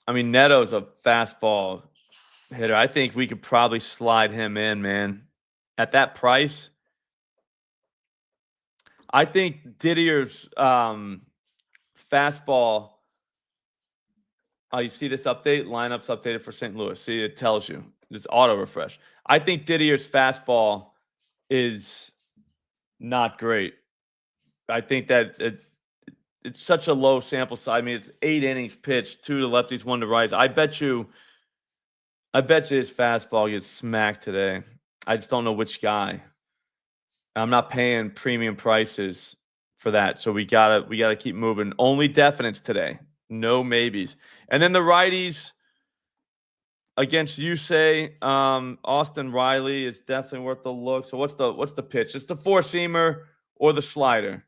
I mean, Neto's a fastball hitter. I think we could probably slide him in, man. At that price, I think Didier's fastball. Oh, you see this update? Lineups updated for St. Louis. See, it tells you. It's auto refresh. I think Didier's fastball is not great. I think that it's such a low sample size. I mean, it's 8 innings pitched, 2 to lefties, 1 to rights. I bet you his fastball gets smacked today. I just don't know which guy. I'm not paying premium prices for that, so we gotta keep moving. Only definites today, no maybes. And then the righties against Yusei, Austin Riley is definitely worth the look. So what's the pitch? It's the four-seamer or the slider.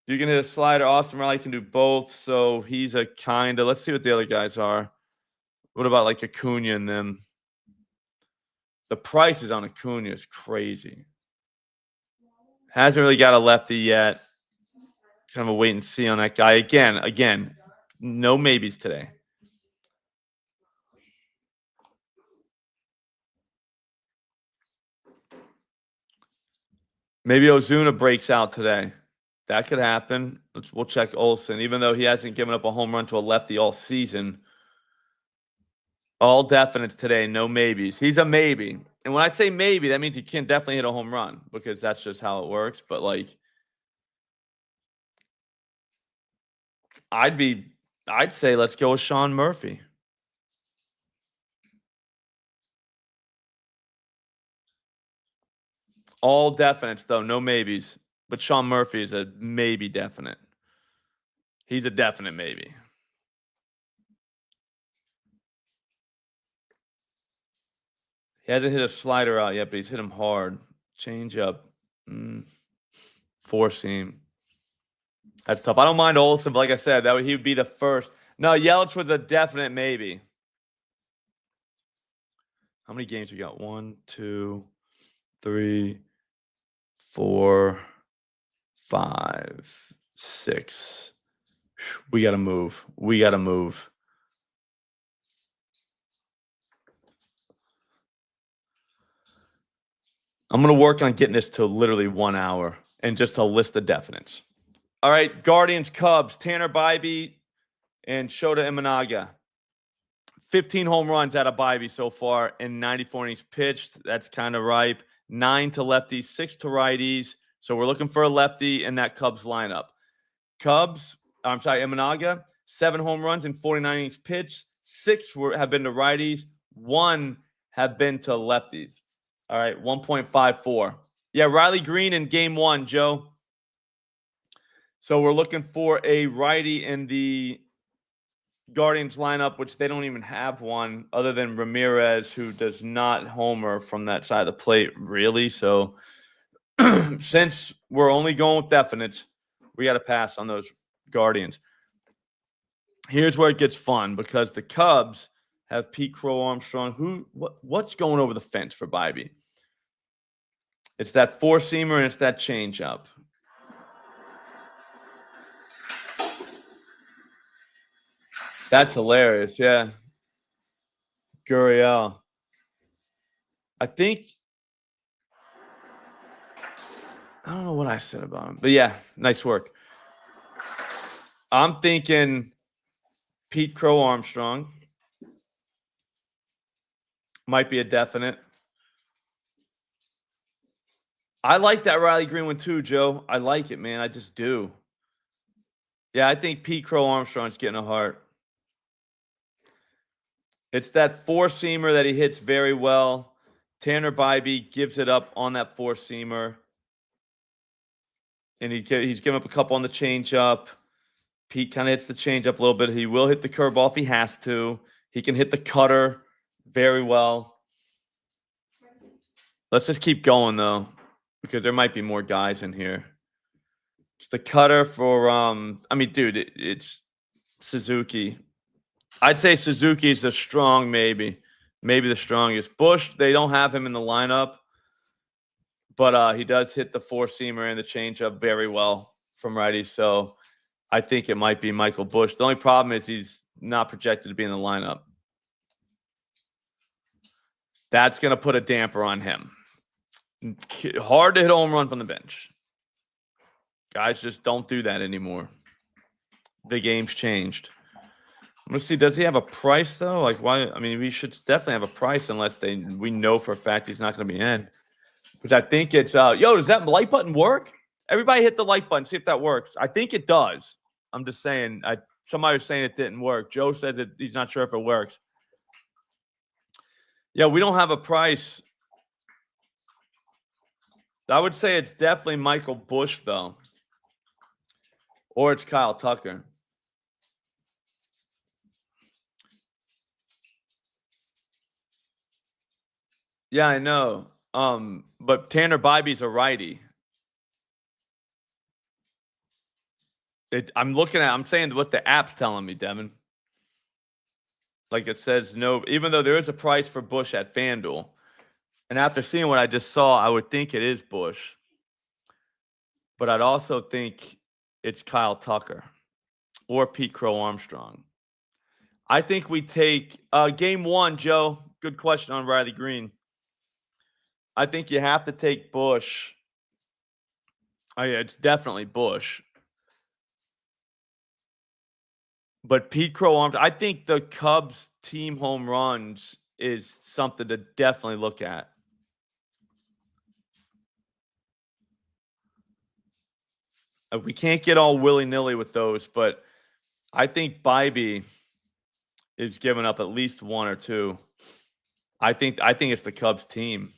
You can hit a slider. Austin Riley can do both, so he's a kind of. Let's see what the other guys are. What about like Acuna and them? The prices on Acuna is crazy. Hasn't really got a lefty yet. Kind of a wait and see on that guy. Again, no maybes today. Maybe Ozuna breaks out today. That could happen. We'll check Olsen, even though he hasn't given up a home run to a lefty all season. All definite today, no maybes. He's a maybe. And when I say maybe, that means he can definitely hit a home run because that's just how it works. But, like, I'd say let's go with Sean Murphy. All definites, though, no maybes. But Sean Murphy is a maybe definite. He's a definite maybe. He hasn't hit a slider out yet, but he's hit him hard. Change up. Four seam. That's tough. I don't mind Olsen, but like I said, he would be the first. No, Yelich was a definite maybe. How many games we got? 1, 2, 3, 4, 5, 6. We got to move. We got to move. I'm going to work on getting this to literally 1 hour and just a list of definites. All right, Guardians, Cubs, Tanner Bybee and Shota Imanaga. 15 home runs out of Bybee so far in 94 innings pitched. That's kind of ripe. 9 to lefties, 6 to righties. So we're looking for a lefty in that Cubs lineup. Imanaga, 7 home runs in 49 innings pitched. 6 have been to righties. 1 have been to lefties. All right, 1.54. Yeah, Riley Green in game 1, Joe. So we're looking for a righty in the Guardians lineup, which they don't even have one other than Ramirez, who does not homer from that side of the plate, really. So since we're only going with definites, we got to pass on those Guardians. Here's where it gets fun because the Cubs have Pete Crow Armstrong. What's going over the fence for Bybee? It's that four-seamer and it's that changeup. That's hilarious, yeah. Gurriel. I don't know what I said about him, but yeah, nice work. I'm thinking Pete Crow Armstrong might be a definite. I like that Riley Green one too, Joe. I like it, man. I just do. Yeah, I think Pete Crow Armstrong's getting a heart. It's that four-seamer that he hits very well. Tanner Bybee gives it up on that four-seamer. And he's given up a couple on the changeup. Pete kind of hits the changeup a little bit. He will hit the curveball if he has to. He can hit the cutter very well. Let's just keep going, though, because there might be more guys in here. It's the cutter for, I mean, dude, it's Suzuki. I'd say Suzuki is the strong, maybe the strongest. Bush, they don't have him in the lineup, but he does hit the four-seamer and the changeup very well from righties. So I think it might be Michael Bush. The only problem is he's not projected to be in the lineup. That's going to put a damper on him. Hard to hit a home run from the bench. Guys just don't do that anymore. The game's changed. Let's see. Does he have a price, though? Like, why? I mean, we should definitely have a price unless we know for a fact he's not going to be in. Because I think it's, yo, does that like button work? Everybody hit the like button. See if that works. I think it does. I'm just saying. Somebody was saying it didn't work. Joe said that he's not sure if it works. Yeah, we don't have a price. I would say it's definitely Michael Bush, though. Or it's Kyle Tucker. Yeah, I know. But Tanner Bybee's a righty. I'm saying what the app's telling me, Devin. Like it says no, even though there is a price for Bush at FanDuel. And after seeing what I just saw, I would think it is Bush. But I'd also think it's Kyle Tucker or Pete Crow Armstrong. I think we take game one, Joe. Good question on Riley Green. I think you have to take Bush. Oh, yeah, it's definitely Bush. But Pete Crow Armstrong, I think the Cubs team home runs is something to definitely look at. We can't get all willy-nilly with those, but I think Bybee is giving up at least one or two. I think it's the Cubs team.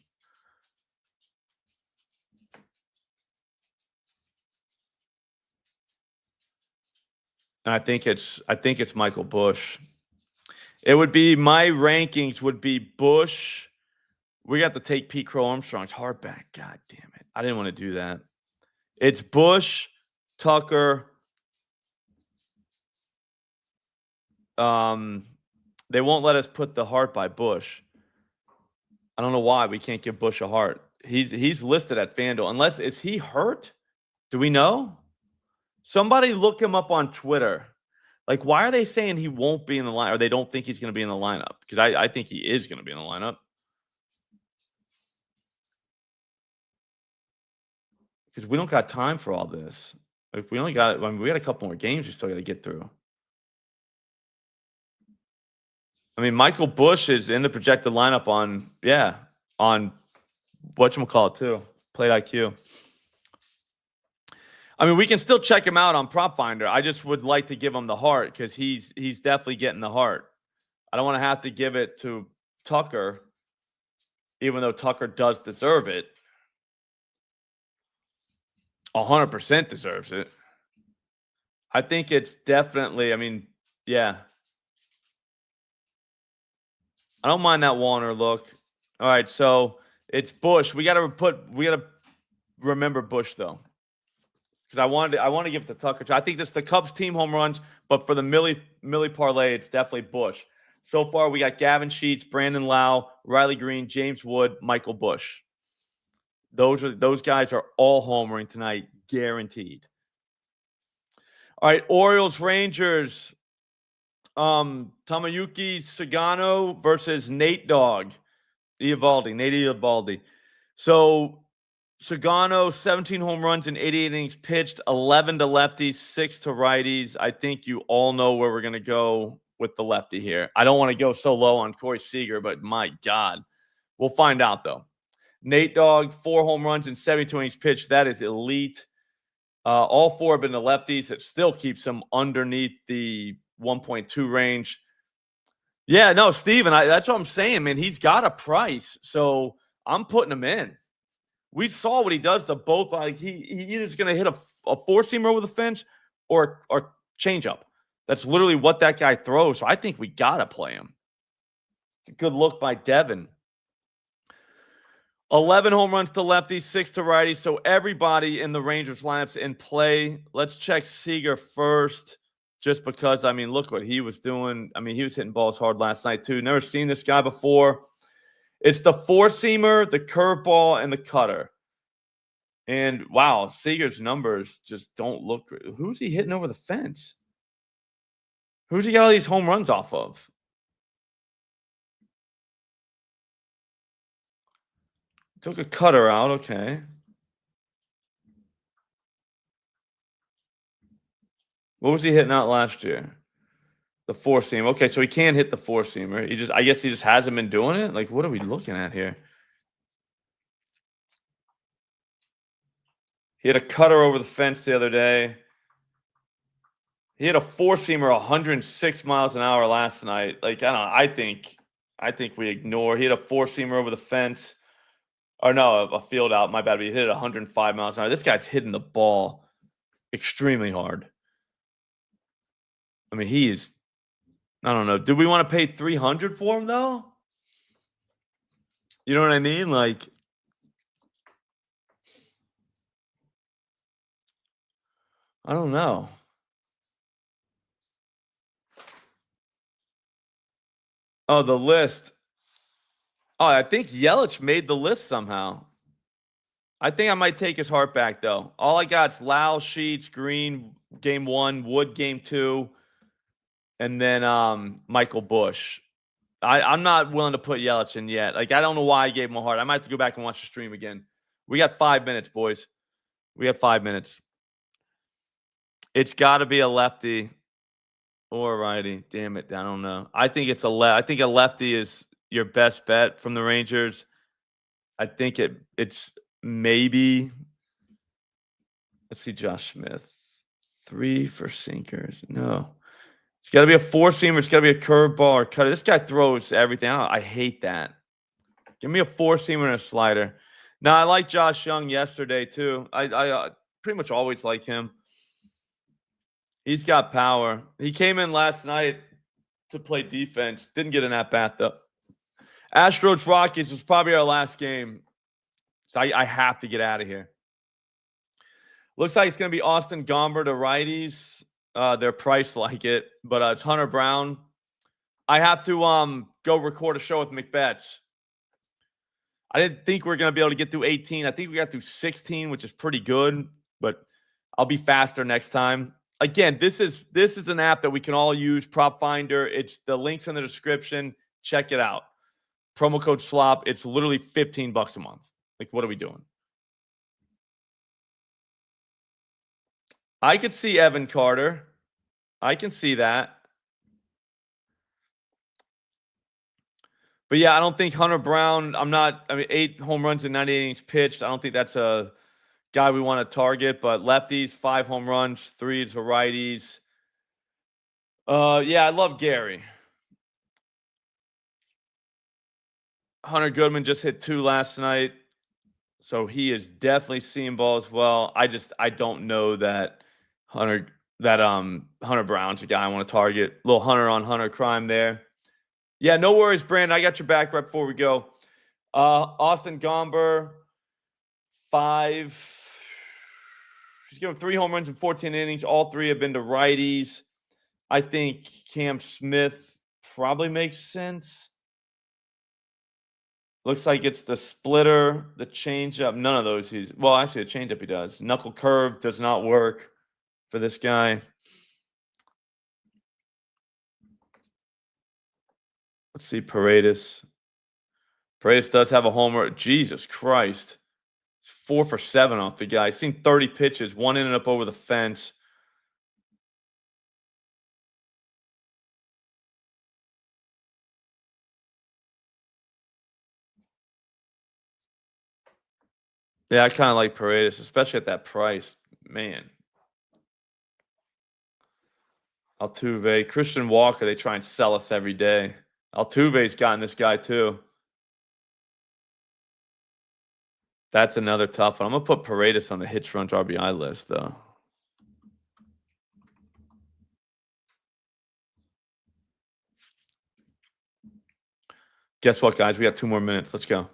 And I think it's Michael Bush. It would be, my rankings would be Bush. We got to take Pete Crow Armstrong's hardback. God damn it. I didn't want to do that. It's Bush, Tucker. They won't let us put the heart by Bush. I don't know why we can't give Bush a heart. He's listed at FanDuel. Unless, is he hurt? Do we know? Somebody look him up on Twitter. Like, why are they saying he won't be in the lineup, or they don't think he's going to be in the lineup? Because I think he is going to be in the lineup. Because we don't got time for all this. Like, we got a couple more games we still got to get through. I mean, Michael Bush is in the projected lineup on whatchamacallit too. Plate IQ. I mean, we can still check him out on PropFinder. I just would like to give him the heart because he's definitely getting the heart. I don't want to have to give it to Tucker, even though Tucker does deserve it. 100% deserves it. I think it's definitely, I mean, yeah. I don't mind that Warner look. All right, so it's Bush. We gotta remember Bush though. Because I want to give it to Tucker. I think this is the Cubs team home runs, but for the Millie parlay, it's definitely Bush. So far, we got Gavin Sheets, Brandon Lau, Riley Green, James Wood, Michael Bush. Those guys are all homering tonight, guaranteed. All right, Orioles Rangers. Tamayuki Sagano versus Nate Eovaldi. So Sagano, 17 home runs in 88 innings pitched, 11 to lefties, 6 to righties. I think you all know where we're going to go with the lefty here. I don't want to go so low on Corey Seager, but my God. We'll find out, though. Nate Dogg, 4 home runs in 72 innings pitched. That is elite. All 4 have been the lefties. It still keeps them underneath the 1.2 range. Yeah, no, Steven, that's what I'm saying, man. He's got a price, so I'm putting him in. We saw what he does to both. Like he either's going to hit a four-seamer over the fence or changeup. That's literally what that guy throws. So I think we got to play him. Good look by Devin. 11 home runs to lefties, 6 to righties. So everybody in the Rangers lineups in play. Let's check Seager first, just because, I mean, look what he was doing. I mean, he was hitting balls hard last night, too. Never seen this guy before. It's the four-seamer, the curveball, and the cutter. And, wow, Seager's numbers just don't look great. Who's he hitting over the fence? Who's he got all these home runs off of? Took a cutter out, okay. What was he hitting out last year? The four-seam. Okay, so he can hit the four-seamer. I guess he just hasn't been doing it? Like, what are we looking at here? He had a cutter over the fence the other day. He hit a four-seamer 106 miles an hour last night. Like, I don't know. I think we ignore. He hit a four-seamer over the fence. Or no, a field out. My bad. But he hit it 105 miles an hour. This guy's hitting the ball extremely hard. I mean, I don't know. Do we want to pay 300 for him though? You know what I mean? Like, I don't know. Oh, the list. Oh, I think Yelich made the list somehow. I think I might take his heart back though. All I got is Lau, Sheets, Green, game 1, Wood, game 2, and then Michael Bush. I'm not willing to put Yelich in yet. Like, I don't know why I gave him a heart. I might have to go back and watch the stream again. We got 5 minutes, boys. We have 5 minutes. It's got to be a lefty or a righty. Damn it, I don't know. I think it's I think a lefty is your best bet from the Rangers. I think it's maybe. Let's see, Josh Smith. 3 for sinkers. No. It's got to be a four-seamer. It's got to be a curveball or cutter. This guy throws everything. I hate that. Give me a four-seamer and a slider. Now, I like Josh Young yesterday, too. I pretty much always like him. He's got power. He came in last night to play defense. Didn't get an at-bat, though. Astros-Rockies was probably our last game. So I have to get out of here. Looks like it's going to be Austin Gomber to righties. They're priced like it, but it's Hunter Brown. I have to go record a show with McBetts. I didn't think we were going to be able to get through 18. I think we got through 16, which is pretty good, but I'll be faster next time. Again, this is an app that we can all use, PropFinder. It's the links in the description. Check it out. Promo code Slop. It's literally $15 a month. Like, what are we doing? I could see Evan Carter. I can see that. But yeah, I don't think Hunter Brown, I mean, 8 home runs in 98 innings pitched. I don't think that's a guy we want to target, but lefties, 5 home runs, 3 to righties. Yeah, I love Gary. Hunter Goodman just hit 2 last night. So he is definitely seeing balls well. I don't know that Hunter Brown's a guy I want to target. Little Hunter on Hunter crime there. Yeah, no worries, Brandon. I got your back right before we go. Austin Gomber, 5. He's given 3 home runs in 14 innings. All 3 have been to righties. I think Cam Smith probably makes sense. Looks like it's the splitter, the changeup. None of those actually, the changeup he does. Knuckle curve does not work for this guy. Let's see, Paredes. Paredes does have a homer. Jesus Christ. 4 for 7 off the guy. I've seen 30 pitches. 1 ended up over the fence. Yeah, I kind of like Paredes, especially at that price. Man. Altuve. Christian Walker, they try and sell us every day. Altuve's gotten this guy too. That's another tough one. I'm going to put Paredes on the hits front RBI list, though. Guess what, guys? We got 2 more minutes. Let's go.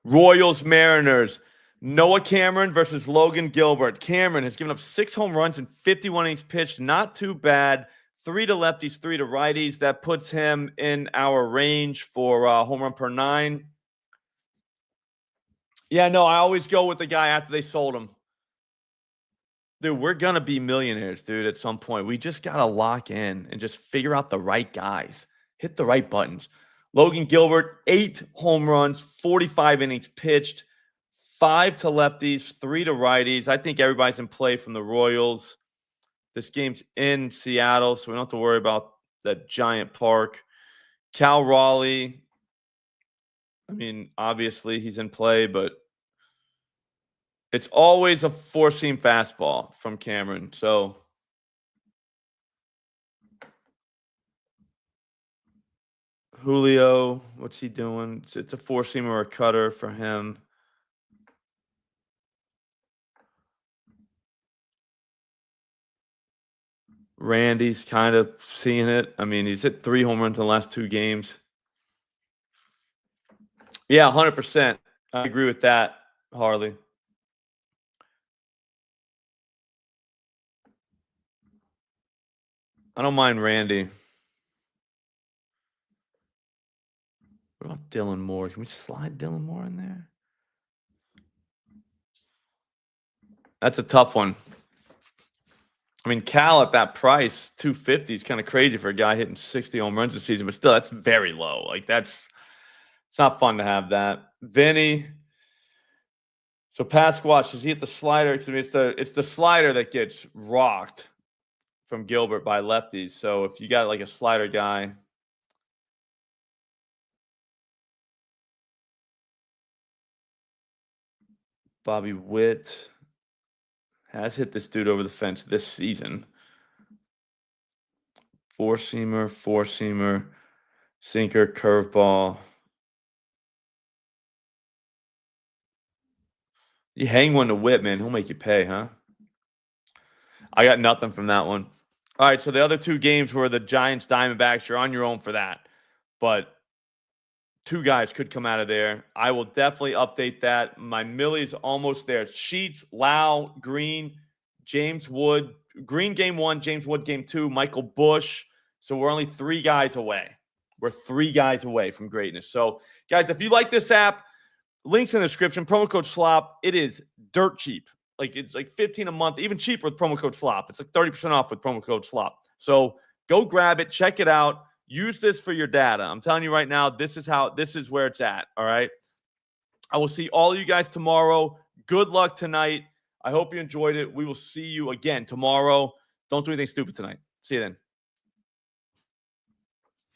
Royals, Mariners. Noah Cameron versus Logan Gilbert. Cameron has given up 6 home runs in 51 innings pitched. Not too bad. 3 to lefties, 3 to righties. That puts him in our range for home run per 9. Yeah, no, I always go with the guy after they sold him. Dude, we're going to be millionaires, dude, at some point. We just got to lock in and just figure out the right guys. Hit the right buttons. Logan Gilbert, 8 home runs, 45 innings pitched, 5 to lefties, 3 to righties. I think everybody's in play from the Royals. This game's in Seattle, so we don't have to worry about that giant park. Cal Raleigh, I mean, obviously he's in play, but it's always a 4-seam fastball from Cameron. So Julio, what's he doing? It's a 4-seamer or a cutter for him. Randy's kind of seeing it. I mean, he's hit 3 home runs in the last 2 games. Yeah, 100%. I agree with that, Harley. I don't mind Randy. What about Dylan Moore? Can we slide Dylan Moore in there? That's a tough one. I mean, Cal at that price, 250 is kind of crazy for a guy hitting 60 home runs this season, but still, that's very low. Like, it's not fun to have that. Vinny. So Pasquatch, does he hit the slider? It's the slider that gets rocked from Gilbert by lefties. So if you got like a slider guy, Bobby Witt has hit this dude over the fence this season. 4-seamer, sinker, curveball. You hang one to Witt, man. He'll make you pay, huh? I got nothing from that one. All right, so the other 2 games were the Giants, Diamondbacks. You're on your own for that. But 2 guys could come out of there. I will definitely update that. My Millie's almost there. Sheets, Lau, Green, James Wood. Green game 1, James Wood game 2, Michael Bush. So we're only 3 guys away. We're 3 guys away from greatness. So, guys, if you like this app, links in the description. Promo code SLOP. It is dirt cheap. Like, it's like $15 a month, even cheaper with promo code SLOP. It's like 30% off with promo code SLOP. So go grab it, check it out. Use this for your data. I'm telling you right now, this is where it's at. All right. I will see all of you guys tomorrow. Good luck tonight. I hope you enjoyed it. We will see you again tomorrow. Don't do anything stupid tonight. See you then.